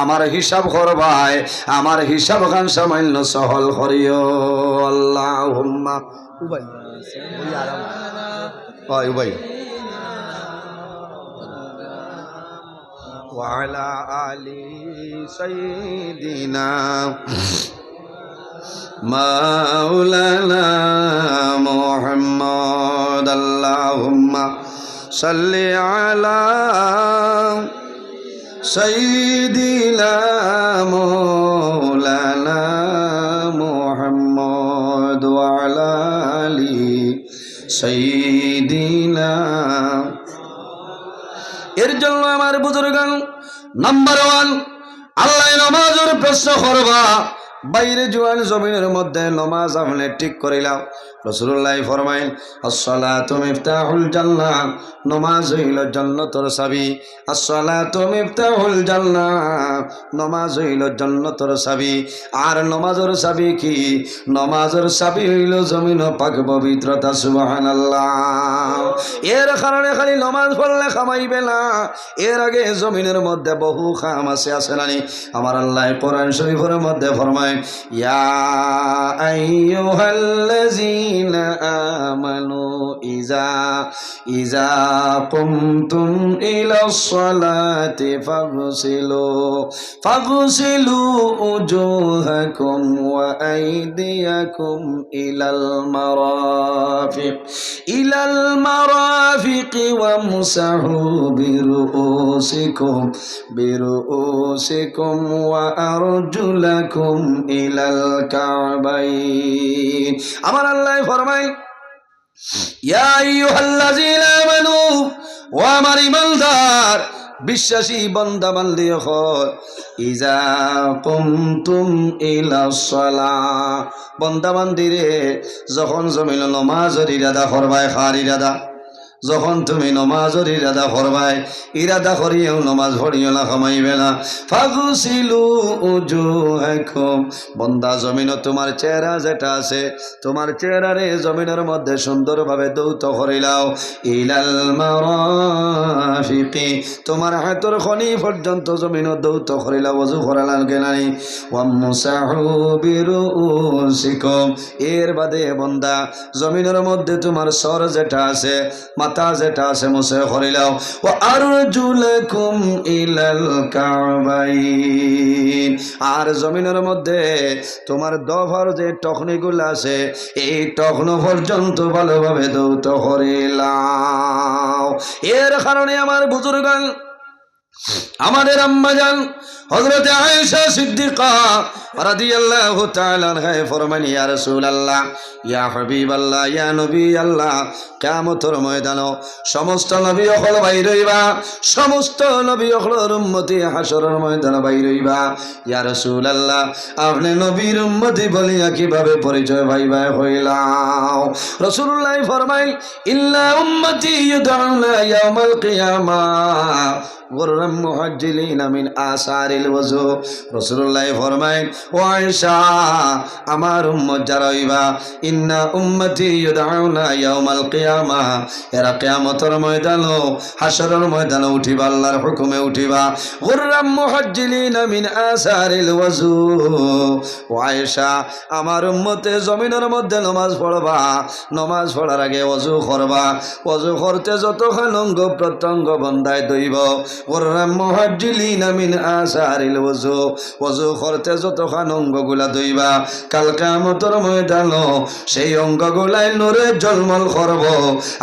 আমার হিসাব করবাই আমার হিসাব খান সামান্য সহল করিও। আল্লাহুম্মা উবাই ওই আরাম ওই উবাই وعلى آل سيدنا مولانا محمد اللهم صل على سيدنا مولانا محمد وعلى آل سيدنا। এর জন্য আমার বুজুর্গান নাম্বার 1 আল্লাহ নামাজের প্রশ্ন করবা। বাইরে জওয়ান জমিনের মধ্যে নামাজ আপনি ঠিক করিলাম। রাসূলুল্লাহ ফরমাইন as-salatu মিফতাহুল জান্নাহ, নামাজ হইল জান্নাতের চাবি। as-salatu মিফতাহুল জান্নাহ, নামাজ হইল জান্নাতের চাবি। আর নামাজের চাবি কি? নামাজের চাবি হইল জমিন পাক পবিত্রতা। সুবহানাল্লাহ। এর কারণে খালি নামাজ পড়লে কামাইবে না, এর আগে জমিনের মধ্যে বহু কাম আছে নানি? আমার আল্লাহ কোরআন শরীফের মধ্যে ফরমায় ইয়া আইয়ুহাল্লাযীনা আমানু ইযা কুমতুম ইলাস সালাতি ফাগসিলু উজুহাকুম ওয়া আইদিয়াকুম ইলাল মারাফিক ওয়ামসাহু বিরুউসিকুম ওয়া আরজুলাকুম ইলাল কাবাইন। আমার আল্লাহ ফরমায় ইয়া আইয়ুহাল্লাযীনা আমানু, ও আমার ঈমানদার বিশ্বাসী বান্দা বান্দি হল ইজা কুমতুম ইলাস সালাহ, বান্দা বান্দিরে যখন জমিন নামাজের ইরাদা করবাই, খার ইরাদা যখন তুমি নমাজের ইরাদা করবাই, ইরাদা করিও নমাজ পড়িও না, কামাইবে না। ফাগসিলু উজুহাকুম, বন্দা জমিন তোমার চেহারা যেটা আছে তোমার চেহারারে জমিনের মধ্যে সুন্দরভাবে দৌত করিলাও। ইলাল মারাফিকি, তোমার হাতের খনি পর্যন্ত জমিন দৌত করিলাও, ওযু করা লাগে নাই। ওয়ামসাহু বিরুউসিকুম, এর বাদে বন্দা জমিনের মধ্যে তোমার সর যেটা আছে মাথা যেটা আছে মুছে করিলাও। ও আরজুলাকুম ইলাল কাবাইন, আর জমিনের মধ্যে তোমার দফার যে টখনিগুলো আছে এই টখনো পর্যন্ত ভালোভাবে দৌত করিলাও। এর কারণে আমার বুজুর্গান আমাদের আম্মা জান হযরত আয়েশা সিদ্দিকা রাদিয়াল্লাহু তাআলা আনহা ফরমান, ইয়া রাসূলুল্লাহ, ইয়া হাবিবাল্লাহ, ইয়া নবী আল্লাহ, কিয়ামতের ময়দানে সমস্ত নবী হল বাইর হইবা, সমস্ত নবী হলর উম্মতি হাসরের ময়দানে বাইর হইবা। ইয়া রাসূলুল্লাহ, আপনি নবীর উম্মতি বলিয়া কিভাবে পরিচয় পাইবা হইলাও? রাসূলুল্লাহ ফরমায়, ইল্লা উম্মতি ইউদউনা ইয়াউমাল কিয়ামাহ গুররাম মুহাজ্জিলিনা মিন আসারিল ওযু। রাসূলুল্লাহ ফরমায়, ও আয়েশা, আমার উম্মত যারা হইবা, ইন্না উম্মতি ইউদউনা ইয়াউমাল কিয়ামাহ, এরা কিয়ামতের ময়দানে হাসরের ময়দানে উঠিবা, আল্লাহর হুকুমে উঠিবা। গুররাম মুহাজ্জিলিনা মিন আসারিল ওযু। ও আয়েশা, আমার উম্মতে জমিনের মধ্যে নামাজ পড়বা, নামাজ পড়ার আগে ওযু করবা, ওযু করতে যতক্ষণ অঙ্গ প্রত্যঙ্গ বন্ধায় দইব, গুররাম মুহাজ্জিলিনা মিন আসারিল ওযু, ওযু করতে যতক্ষণ অঙ্গগুলা দইবা, কাল কিয়ামতের ময়দানে সেই অঙ্গগুলাই নূরে ঝলমল করব।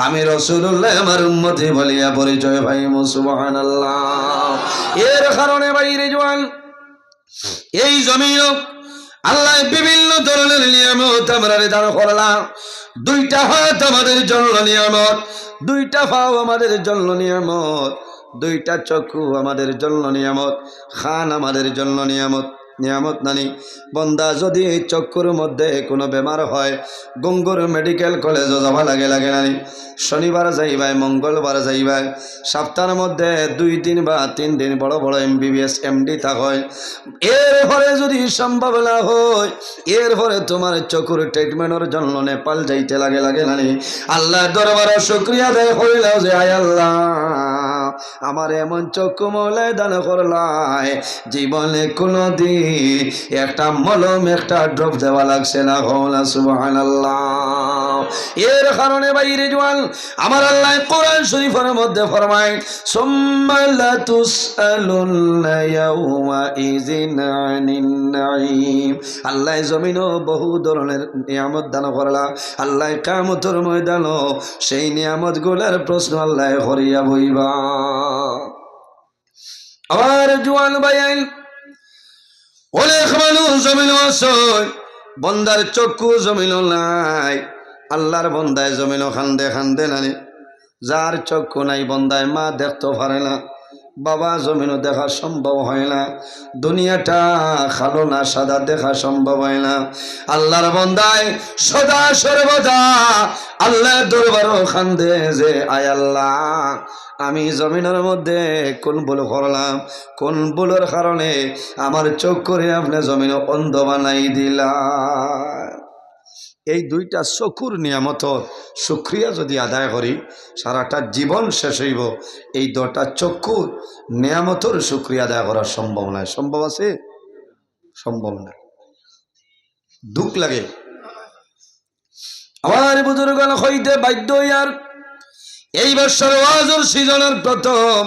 আমি রাসূলুল্লাহ আমার উম্মতি বলিয়া পরিচয় পাইমু। সুবহানাল্লাহ। এর কারণে বাইরে জওয়ান, এই জমিন আল্লাহ বিভিন্ন ধরনের নিয়ামত আমরা দান করলাম। দুইটা হাত আমাদের জন্য নিয়ামত, দুইটা পাও আমাদের জন্য নিয়ামত, দুইটা চক্ষু আমাদের জন্য নিয়ামত, খান আমাদের জন্য নিয়ামত। নিয়ামত নানি বন্দা যদি এই চক্ষুর মধ্যে কোনো বেমার হয়, গঙ্গুর মেডিকেল কলেজও যাওয়া লাগে নানি? শনিবার যাইবাই, মঙ্গলবার যাইবাই, সপ্তাহের মধ্যে 2 দিন বা 3 দিন বড় বড় MBBS MD হয়। এরপরে যদি সম্ভব না হয়, এরপরে তোমার চক্ষুর ট্রিটমেন্টের জন্য নেপাল যাইতে লাগে নানি? আল্লাহ দরবারে শুকরিয়া আদায় করিলাম যে আয় আল্লাহ, আমার এমন চক্ষু মৌলায় দান করলাই, জীবনে কোনোদিন একটা মলম একটা ড্রপ দেওয়া লাগছে না। সুবহানাল্লাহ। এর কারণে বাইরে জওয়ান, আমার আল্লাহ কোরআন শরীফের মধ্যে ফরমায়, সুম্মা লাতুসআলুন্না ইয়াওমা ইযিন আনিন নাঈম। আল্লাহ জমিনও বহু ধরনের নিয়ামত দান করলা, আল্লাহ কিয়ামতের ময়দানে সেই নিয়ামত গুলার প্রশ্ন আল্লাহ করিয়া বইবা। আমার জওয়ান ভাই, অনেক মানুষ জমিন আছে, বন্দার চক্ষু জমিন নাই, আল্লাহর বন্দায় জমিন খান্দে নানি। যার চক্ষু নাই বন্দায় মা দেখতে পারে না, বাবা জমিনও দেখা সম্ভব হয় না, দুনিয়াটা খালো না সাদা দেখা সম্ভব হয় না। আল্লাহর বন্দায় সদা সর্বদা আল্লাহ দরবারও খান্দে যে আয় আল্লাহ, আমি জমিনের মধ্যে কোন ভুল করলাম, কোন ভুলের কারণে আমার চোখ করে আপনি জমিন অন্ধ বানাই দিলা। এই দুইটা চক্ষুর নিয়ামতর শুকরিয়া যদি আদায় করি, সারাটা জীবন শেষ হইব। এই 2টা চক্ষুর নিয়ামতর শুকরিয়া আদায় করা সম্ভব নয়। সম্ভব আছে? সম্ভব না। দুঃখ লাগে। আমার বুজুর্গণ হইতে বাধ্য হইয়ার এই বছর ওয়াজের সিজনের প্রথম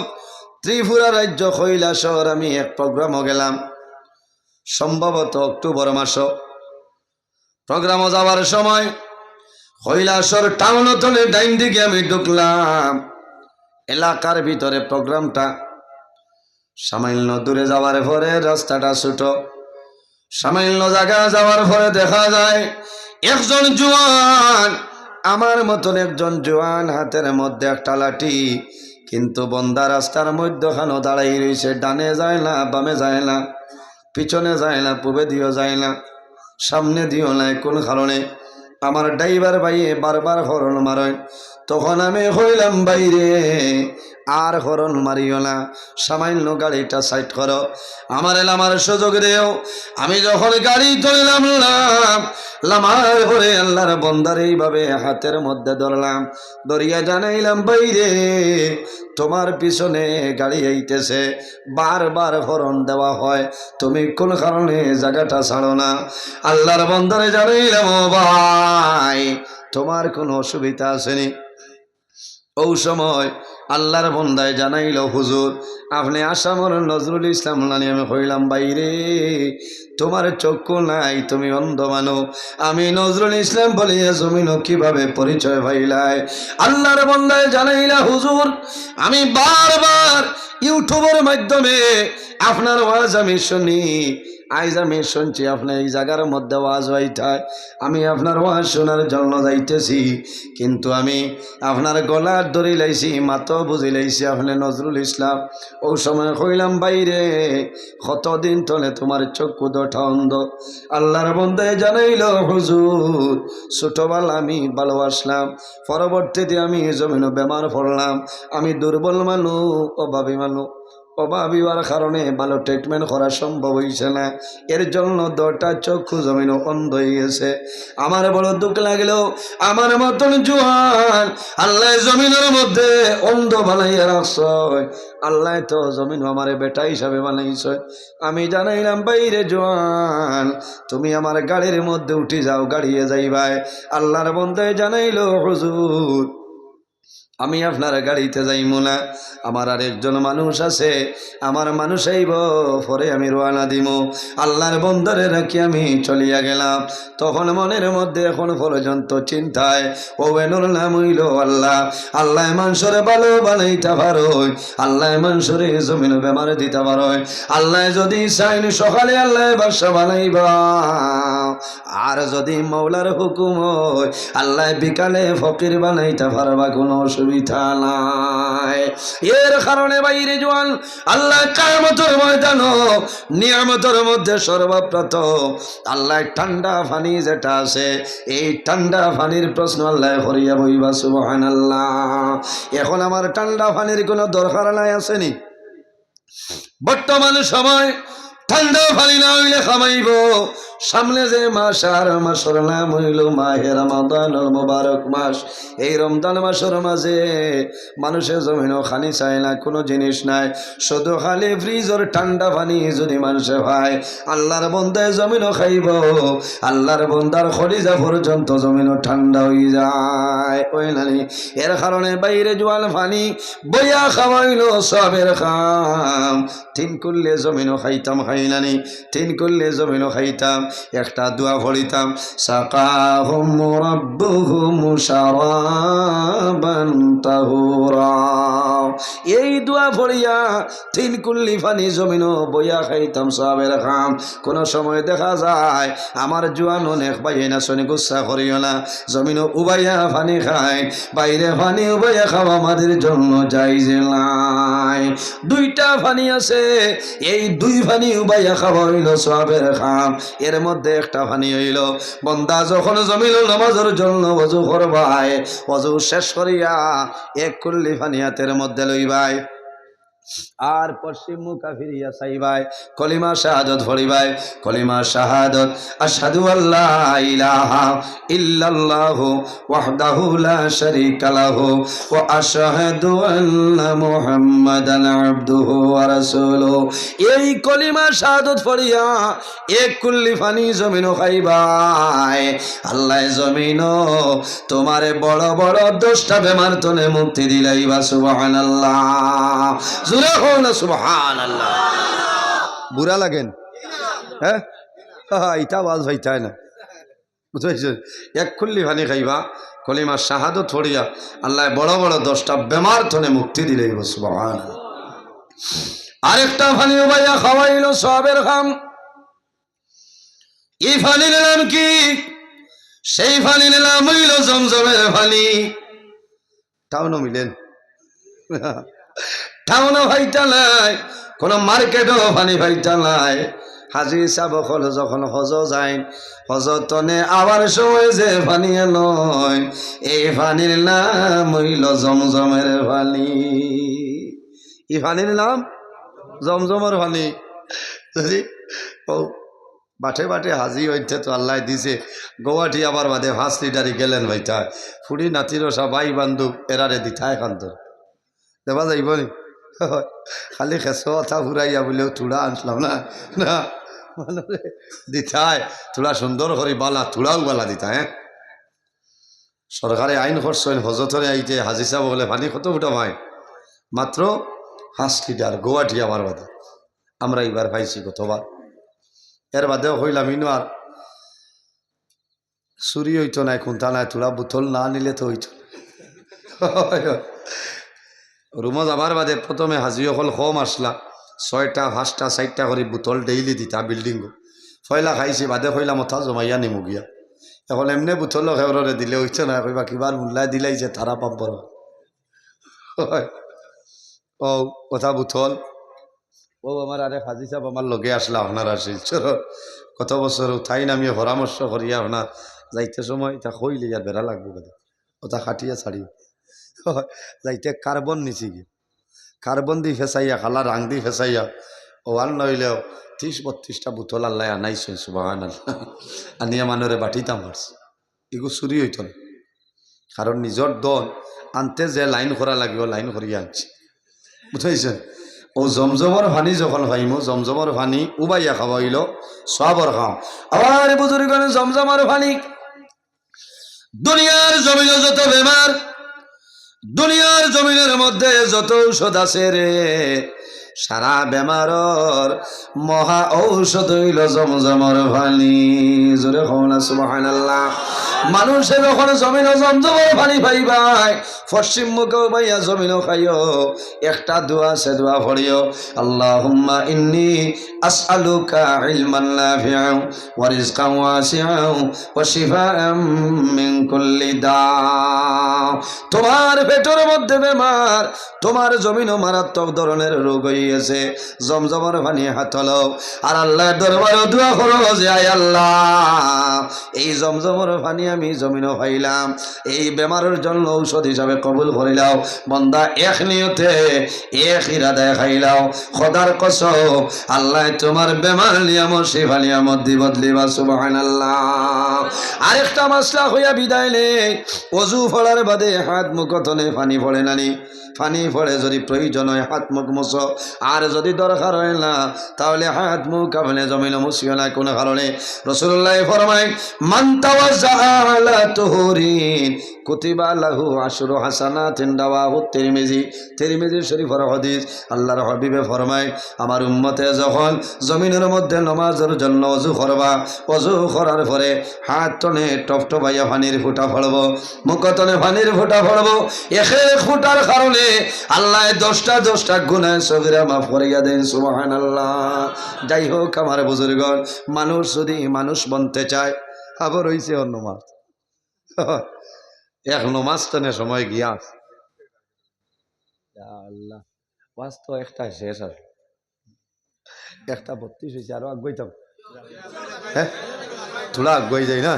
ত্রিপুরা রাজ্য কৈলাসর আমি এক প্রোগ্রামও গেলাম, সম্ভবত অক্টোবর মাস। প্রোগ্রামও যাওয়ার সময় কৈলাসর টাউনতলে ডাইন দিকে আমি ঢুকলাম। এলাকার ভিতরে প্রোগ্রামটা, সামান্য দূরে যাওয়ার পরে রাস্তাটা ছোট, সামান্য জায়গা যাওয়ার পরে দেখা যায় একজন জওয়ান, আমার মতন একজন জওয়ান, হাতের মধ্যে একটা লাঠি, কিন্তু বন্দা রাস্তার মধ্যখানে দাঁড়াই রয়েছে। ডানে যায় না, বামে যায় না, পিছনে যায় না, পূবে দিয়েও যায় না, সামনে দিও নাই। কোন কারণে? আমার ড্রাইভার ভাইয়ে বারবার হরন মারেন। তখন আমি হইলাম, বাইরে আর হরন মারিও না, সামান্য গাড়িটা সাইড করো, আমার এলামার সুযোগ দেও। আমি যখন গাড়ি তুললাম লামার পরে আল্লাহর বন্দার এইভাবে হাতের মধ্যে ধরলাম, ধরিয়া জানাইলাম, বাইরে তোমার পিছনে গাড়ি আইতেছে, বারবার হরন দেওয়া হয়, তুমি কোন কারণে জায়গাটা ছাড়ো না? আল্লাহর বন্দারে জানাইলাম, ও ভাই তোমার কোনো অসুবিধা আসেনি? ওই সময় আল্লাহর বন্দায় জানাইল, হুজুর আপনি আসামর নজরুল ইসলাম নানি। আমি কইলাম, বাইরে তোমার চক্ষু নাই, তুমি অন্ধ মানো। আমি নজরুল ইসলাম বলিয়া জমিন কিভাবে পরিচয় পাইলাই? আল্লাহর বন্দায় জানাইলা, হুজুর আমি বারবার ইউটিউবের মাধ্যমে আপনার ওয়াজ আমি শুনি। আইজ আমি শুনছি আপনার এই জায়গার মধ্যে ওয়াজ হইতায়, আমি আপনার ওয়াজ শোনার জন্য যাইতেছি, কিন্তু আমি আপনার গলার ধরি লাইছি, মাতো বুঝি লাইছি আপনি নজরুল ইসলাম। ও সময় কইলাম, বাইরে কতদিন তলে তোমার চক্ষু দুটা অন্ধ? আল্লাহর বন্দায় জানাইল, হুজুর ছোটবেলা আমি ভালোবাসলাম, পরবর্তীতে আমি জমিন বেমার পড়লাম। আমি দুর্বল মানুষ, অভাবী মানুষ, অভাবীবার কারণে ভালো ট্রিটমেন্ট করা সম্ভব হয়েছে না, এর জন্য দুটা চক্ষু জমিন অন্ধ হয়ে গেছে। আমার বড় দুঃখ লাগলো, আমার মতন জোয়ান আল্লাহ জমিনের মধ্যে অন্ধ বানাইয়া রাখছ। আল্লাহ তো জমিন আমার বেটা হিসাবে বানাইছে। আমি জানাইলাম, বাইরে জোয়ান তুমি আমার গাড়ির মধ্যে উঠে যাও, গাড়িয়ে যাইবাই। আল্লাহর বন্দায় জানাইল, হুজুর আমি আপনার গাড়িতে যাইমু না, আমার আরেকজন মানুষ আছে, আমার মানুষ আইব, পরে আমি রওনা দিমু। আল্লাহর বন্দরে রাখি আমি চলিয়া গেলাম। তখন মনের মধ্যে এখন পর্যন্ত চিন্তায়, ও বেনুর নাম হইল আল্লাহ। আল্লাহ মানুষরে ভালো বানাইতে পারোয়, আল্লাহ মানুষরে জমিন বেমার দিতে পারোয়। আল্লাহ যদি চাইন সকালে আল্লাহ বাসা বানাইবা, আর যদি মৌলার হুকুম হয় আল্লাহ বিকালে ফকির বানাইতে পারবা, কোনো অসুবিধা নাই। এর কারণে বাইরে জোয়ান আল্লাহ কিয়ামতের ময়দান নিয়ামতের মধ্যে সর্বপ্রথম আল্লাহ ঠান্ডা পানি যেটা আছে, এই ঠান্ডা পানির প্রশ্ন আল্লাহ করিয়া বইবা। সুবহানাল্লাহ। এখন আমার ঠান্ডা পানির কোনো দরকার নাই, আসেনি? বর্তমান সময় ঠান্ডা পানি না হইলে খামাইব। সামনে যে মাস, আর মাসের নাম হইল মাহে রমাদানুল মুবারক মাস। এই রমজান মাসের মাঝে মানুষের জমিনও খানি চায় না, কোনো জিনিস নাই, শুধু খালি ফ্রিজের ঠান্ডা পানি যদি মানুষে ভাই, আল্লাহর বন্দায় জমিনও খাইব, আল্লাহর বন্দার খলিজা পর্যন্ত জমিনও ঠান্ডা হয়ে যায়। ওই নানি এর কারণে বাইরে জোয়াল পানি বইয়া খাওয়াইল সবের খাম। তিন করলে জমিনও খাইতাম, খাই নানি তিন করলে জমিনও খাইতাম। একটা দোয়া পড়িতাম, সাকাহুম রাব্বুহুম শারাবান তাহুরা। এই দোয়া পড়িয়া তিন কুল্লি পানি জমিনও বইয়া খাইতাম সবের খাম। কোন সময় দেখা যায় আমার জোয়ান অনেক বাইয়ে না, শনি গুচ্ছা করিও না, জমিনও উবাইয়া পানি খায়, বাইরে পানি উবাইয়া খাওয়া আমাদের জন্য জায়েজ নাই। দুইটা পানি আছে, এই দুই পানি উবাইয়া খাওয়া হইল সবের খাম। এর মধ্যে একটা পানি হইল, বন্দা যখন জমিন নামাজের জন্য ওযু করবাই, ওযু শেষ করিয়া এক কুল্লি পানি হাতের মধ্যে লইবাই, আর পশ্চিম মুখা ফিরিয়া চাইবাই, কলিমা শাহাদত পড়িবাই। কলিমা শাহাদত, আশহাদু আল্লা ইলাহা ইল্লাল্লাহু ওয়াহদাহু লা শারীকা লাহু ওয়া আশহাদু আন্না মুহাম্মাদান আবদুহু ওয়া রাসূলুহু। এই কলিমা শাহাদত পড়িয়া এক কুল্লি পানি জমিনও খাইবাই। আল্লাহ জমিনও তোমারে বড় বড় 10টা বেমার তনে মুক্তি দিলাইবা। সুবহানাল্লাহ। সুবহানাল্লাহ। বুড়া লাগেন? হ্যাঁ, ইটা বাজ ভাইতায় না, বুঝতে এক খুল্লি পানি খাইবা, কলিমা শাহাদত ছড়িয়া আল্লাহ বড় বড় 10টা বেমার থনে মুক্তি দিলেই। সুবহানাল্লাহ। আরেকটা পানি উবাইয়া খাওয়াইল সবের খাম। এই পানির নাম কি? সেই পানির নাম হইল জমজমের পানি। টাউনও মিলেন, টাউনও ভাইটা নাই, কোন মার্কেটও পানি ভাইটা নাই। হাজি সাবকল যখন হজ যায়, হজর তনে আবার সময় যে পানি নয়, এই পানির নাম হইল জমজমের পানি। এই পানির নাম জমজমের পানি। যদি ও বাটে বাটে হাজি হইতে তো আল্লাহ দিছে, গোয়াটি আবার বাদে 5 লিটারি গেলেন ভাইটা, ফুড়ি নাতির সবাই বান্ধব এরারে দিঠায় কান্ত দেবা যাইব নি? খালি খেসো কথা ঘুরাইয়া বলেও থুড়া আনলাম না, না দিঠায় থোড়া সুন্দর করে বালা, থুড়াও বালা দিতা। হ্যাঁ, সরকারে আইন করছেন হজতরে আইতে হাজি সাহেব বলে পানি কত ফুটা ভাই, মাত্র 5 লিটার গুয়াহাটি আমার বাদে আমরা এবার পাইছি কতবার। এর বাদেও হইলাম ইনো আর চুরি হইতো না, এখন তা নাই, তোরা বোতল না নিলে তো হইতো রুমো যাবার বাদে প্রথমে হাজি অকল কম আসলা 6টা 5টা 4টা করে বোতল ডেইলি দিতা বিল্ডিং ফয়লা খাইছি বাদে ফয়লা মথা জমাইয়া নিমু গিয়া। এখন এমনি বোতল খেউরে দিলে হইতো না, কইবা কিবার মূল্যায় দিলাই যে তারা পাম্পর ও কথা বোতল ও আমার আরে হাজি সাহেব আমার লগে আসলা আপনারা শিলচর কত বছর উঠাই নামিয়ে পরামর্শ করিয়া আপনার যাইতে সময় তা কইলে আর বেড়া লাগবো কথা ওটা খাটিয়া ছাড়ি যাইতে কার্বন নিছি কি কার্বন দি ফেসাইয়া খালা রাং দি ফেসাইয়া ও আর নইলেও 30-32টা বোতল আল্লাহ আনাইছেন সুবহান আল্লাহ আনিয়া মানুরে বাটিতাম মারছে এগু চুরি হইত না, কারণ নিজর দল আনতে যে লাইন করা লাগিব লাইন করিয়া আনছি বুঝাইছেন। ও জমজমর পানি যখন পাইমো জমজমর পানি উবাইয়া খাওয়াইল সবর খাও আবার বুজুর্গ জমজমর পানি দুনিয়ার জমিনে যত বেমার দুনিয়ার জমিনের মধ্যে যত ঔষধ আছে রে সারা বেমারর মহা ঔষধ হইল জমজমর পানি। জোরে কওনা সুবহানাল্লাহ। মানুষে যখন জমিনে জমজমর পানি পাইবাই পশ্চিম মুখেও পাইয়া জমিনও খাইও একটা দোয়া সে দোয়া পড়িও আল্লাহুম্মা ইন্নী আসআলুকা ইলমান নাফিআন ওয়া রিজকান ওয়াসিআন ওয়া শিফাআন মিন কুল্লি দা। তোমার পেটের মধ্যে বেমার, তোমার জমিনও মারাত্মক ধরনের রোগ হইয়াছে, জমজমর পানি হাত লও আর আল্লাহর দরবারে দোয়া করো যে আয় আল্লাহ এই জমজমর পানি আমি জমিনও পাইলাম, এই বেমারের জন্য ঔষধ হিসাবে কবুল করিলাও। বন্দা এক নিয়তে এক ইরাদায় খাইলাও, খোদার কসম আল্লাহ তোমার বেমার নিয়ামত শিফা নিয়ামত দি বদলিবা সুবহানাল্লাহ। আরেকটা মাসলা হইয়া বিদায় নেই, ওযু ফলার বাদে হাত মুখ তনে পানি পড়ে নানি, পানি পড়ে যদি প্রয়োজন হয় হাত মুখ মুছো, আর যদি দরকার হয় না তাহলে হাত মুখ আপনি জমিন মুছিও না কোনো কারণে। রাসূলুল্লাহ ফরমায় মান তাওয়াজ্জাআ আলা তুহুরিন কুতিবা লাহু আশরু হাসানাতিন রাওয়াহু তিরমিজি। তিরমিজি শরীফের হাদিস। আল্লাহর হাবিবে ফরমায় আমার উম্মতে যখন জমিনের মধ্যে নামাজের জন্য ওযু করবা, ওযু করার পরে হাত টনে টপটপাইয়া পানির ফোঁটা ফেলব, মুখ টনে পানির ফোঁটা ফেলব, এক এক ফোঁটার কারণে আল্লাহ 10টা গুনাহ সগীরা মাফ করিয়া দেন সুবহানাল্লাহ। যাই হোক আমার বুজুর্গণ, মানুষ যদি মানুষ বনতে চায় আবার হইছে অন্য মাছ এক নমাজ টানে সময় গিয়া আল্লাহ বাস্তব একটা শেষ আর একটা 32 হয়েছে, আরো আগুয়াইতাম হ্যাঁ থোড়া আগুয়াই যায় না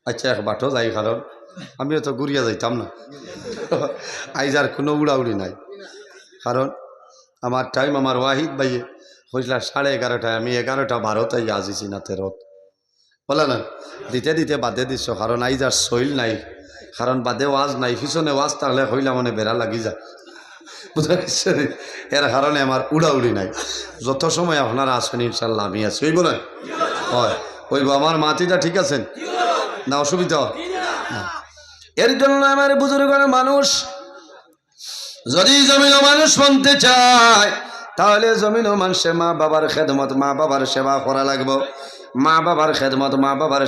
আচ্ছা এক বাটো যাই, কারণ আমিও তো ঘুরিয়া যাইতাম না আইজার কোনো উড়াউড়ি নাই, কারণ আমার টাইম আমার ওয়াহিদ ভাইয়ে হয়েছিল 11:30টায়, আমি 11:12টায় আসিছি না 13 বলে না দিতে দিতে বাদে দিছ, কারণ আইজার শৈল নাই, কারণ বাদে ওয়াজ নাই, পিছনে ওয়াজ থাকলে হইলা মনে বেড়া লাগি যায় বুঝতে পারছি। এর কারণে আমার উড়াউড়ি নাই, যত সময় আপনারা আসেন ইনশাল্লাহ আমি আছি, ওইব না হয় ওইব। আমার মাটিটা ঠিক আছেন না অসুবিধা? এর জন্য আমার বুজুর্গের মানুষ যদি জমিন মানুষ বনতে চায় তাহলে জমিন মানুষে মা বাবার খেদমত মা বাবার সেবা করা লাগবে, মা বাবার খেদমত মা বাবার